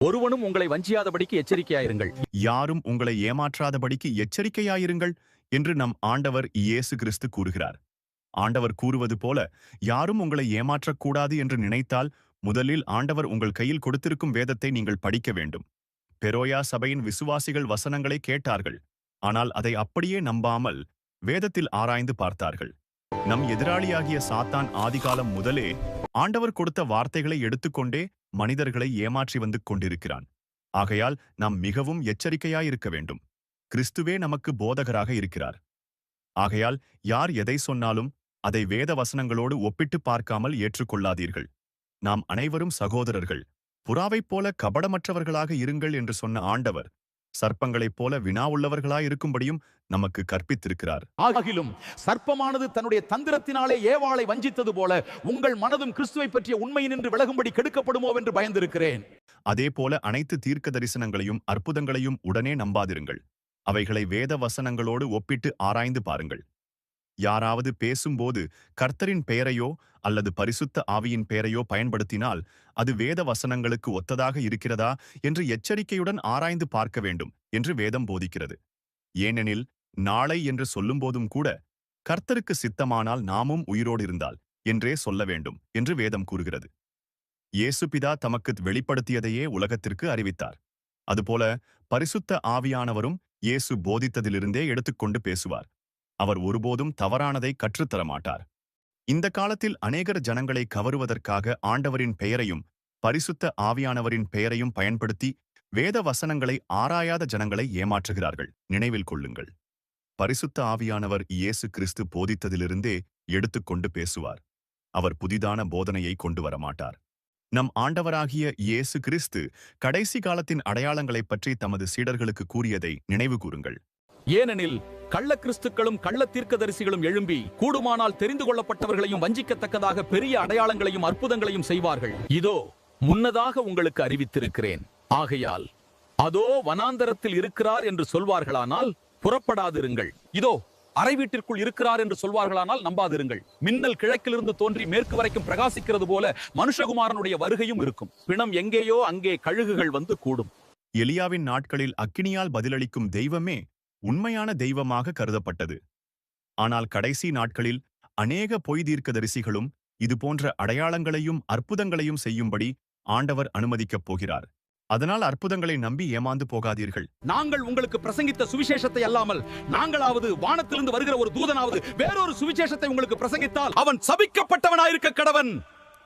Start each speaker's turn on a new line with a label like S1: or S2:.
S1: ஒருவனும் உங்களை வஞ்சியாதபடிக்கு எச்சரிக்கையாயிருங்கள்.
S2: யாரும் உங்களை ஏமாற்றாதபடிக்கு எச்சரிக்கையாயிருங்கள் என்று நம் ஆண்டவர் இயேசு கிறிஸ்து கூறுகிறார். ஆண்டவர் கூறுவது போல யாரும் உங்களை ஏமாற்றக்கூடாது என்று நினைத்தால் முதலில் ஆண்டவர் உங்கள் கையில் கொடுத்திருக்கும் வேதத்தை நீங்கள் படிக்க வேண்டும். பெரோயா சபையின் விசுவாசிகள் வசனங்களை கேட்டார்கள். ஆனால் அதை அப்படியே நம்பாமல் வேதத்தில் ஆராய்ந்து பார்த்தார்கள். நம் எதிராளியாகிய சாத்தான் ஆதிகாலம் முதலே ஆண்டவர் கொடுத்த வார்த்தைகளை எடுத்துக்கொண்டே மனிதர்களை ஏமாற்றி வந்து கொண்டிருக்கிறான். ஆகையால் நாம் மிகவும் எச்சரிக்கையாயிருக்க வேண்டும். கிறிஸ்துவே நமக்கு போதகராக இருக்கிறார். ஆகையால் யார் எதை சொன்னாலும் அதை வேத வசனங்களோடு ஒப்பிட்டு பார்க்காமல் ஏற்றுக்கொள்ளாதீர்கள். நாம் அனைவரும் சகோதரர்கள். புறாவைப் போல கபடமற்றவர்களாக இருங்கள் என்று சொன்ன ஆண்டவர் சர்ப்பங்களைப் போல வினா உள்ளவர்களாயிருக்கும்படியும் நமக்கு கற்பித்திருக்கிறார்.
S1: ஆகிலும் சர்ப்பமானது தன்னுடைய தந்திரத்தினாலே ஏவாளை வஞ்சித்தது போல உங்கள் மனதும் கிறிஸ்துவை பற்றிய உண்மையினின்று விலகும்படி கெடுக்கப்படுமோ என்று பயந்திருக்கிறேன்.
S2: அதே போல அனைத்து தீர்க்க தரிசனங்களையும் அற்புதங்களையும் உடனே நம்பாதிருங்கள். அவைகளை வேத வசனங்களோடு ஒப்பிட்டு ஆராய்ந்து பாருங்கள். யாராவது பேசும்போது கர்த்தரின் பெயரையோ அல்லது பரிசுத்த ஆவியின் பெயரையோ பயன்படுத்தினால் அது வேத வசனங்களுக்கு ஒத்ததாக இருக்கிறதா என்று எச்சரிக்கையுடன் ஆராய்ந்து பார்க்க வேண்டும் என்று வேதம் போதிக்கிறது. ஏனெனில் நாளை என்று சொல்லும்போதும் கூட கர்த்தருக்கு சித்தமானால் நாமும் உயிரோடு இருந்தால் என்றே சொல்ல வேண்டும் என்று வேதம் கூறுகிறது. இயேசு பிதா தமக்கு வெளிப்படுத்தியதையே உலகத்திற்கு அறிவித்தார். அதுபோல பரிசுத்த ஆவியானவரும் இயேசு போதித்ததிலிருந்தே எடுத்துக்கொண்டு பேசுவார். அவர் ஒருபோதும் தவறானதை கற்றுத்தரமாட்டார். இந்த காலத்தில் அநேகர் ஜனங்களை கவருவதற்காக ஆண்டவரின் பெயரையும் பரிசுத்த ஆவியானவரின் பெயரையும் பயன்படுத்தி வேத வசனங்களை ஆராயாத ஜனங்களை ஏமாற்றுகிறார்கள். நினைவில் கொள்ளுங்கள், பரிசுத்த ஆவியானவர் இயேசு கிறிஸ்து போதித்ததிலிருந்தே எடுத்துக்கொண்டு பேசுவார். அவர் புதிதான போதனையை கொண்டு வரமாட்டார். நம் ஆண்டவராகிய இயேசு கிறிஸ்து கடைசி காலத்தின் அடையாளங்களைப் பற்றி தமது சீடர்களுக்கு கூறியதை நினைவு கூறுங்கள்.
S1: ஏனெனில் கள்ள கிறிஸ்துக்களும் கள்ள தீர்க்கதரிசிகளும் எழும்பி கூடுமானால் தெரிந்து கொள்ளப்பட்டவர்களையும் வஞ்சிக்கத்தக்கதாக பெரிய அடையாளங்களையும் அற்புதங்களையும் செய்வார்கள். இதோ முன்னதாக உங்களுக்கு அறிவித்திருக்கிறேன். ஆகையால் அதோ வனாந்தரத்தில் இருக்கிறார் என்று சொல்வார்களானால் புறப்படாதிருங்கள். இதோ அறை வீட்டிற்குள் இருக்கிறார் என்று சொல்வார்களானால் நம்பாதிருங்கள். மின்னல் கிழக்கிலிருந்து தோன்றி மேற்கு வரைக்கும் பிரகாசிக்கிறது போல மனுஷகுமாரனுடைய வருகையும் இருக்கும். பிணம் எங்கேயோ அங்கே கழுகுகள் வந்து கூடும்.
S2: எலியாவின் நாட்களில் அக்கினியால் பதிலளிக்கும் தெய்வமே உண்மையான தெய்வமாக கருதப்பட்டது. ஆனால் கடைசி நாட்களில் அநேக பொய் தீர்க்கதரிசிகளும் இதுபோன்ற அடையாளங்களையும் அற்புதங்களையும் செய்யும்படி ஆண்டவர் அனுமதிக்கப் போகிறார். அதனால் அற்புதங்களை நம்பி ஏமாந்து போகாதீர்கள்.
S1: நாங்கள் உங்களுக்கு பிரசங்கித்த சுவிசேஷத்தை அல்லாமல் நாங்களாவது வானத்திலிருந்து வருகிற ஒரு தூதனாவது வேறொரு சுவிசேஷத்தை உங்களுக்கு பிரசங்கித்தால் அவன் சபிக்கப்பட்டவனாயிருக்க கடவன்.